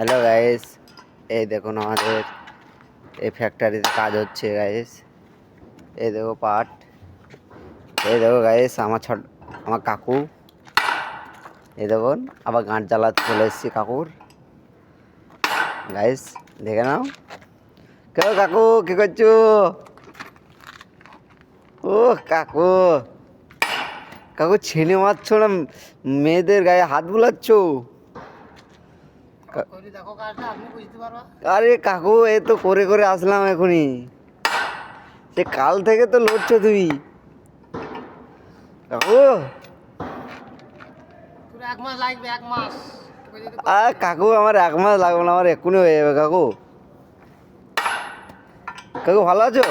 Hello guys, এই দেখুন আমাদের এই ফ্যাক্টরিতে কাজ হচ্ছে গাইস। এই দেখো পাট, এই দেখো গাইস আমার কাকু, এই দেখুন আবার গাঁট জ্বালাতে চলে এসেছি কাকুর। গাইস দেখে নাও, কেউ কাকু কি করছো? ও কাকু, কাকু ছেলে মারছো না মেয়েদের গায়ে হাত বুলাচ্ছ? আরে কাকু এ তো করে করে আসলাম এখনই, সে কাল থেকে তো লড়ছো তুমি কাকু। আর কাকু আমার 1 মাস লাগবে না, আমার এক্ষুনি হয়ে যাবে কাকু। কাকু ভালো আছো?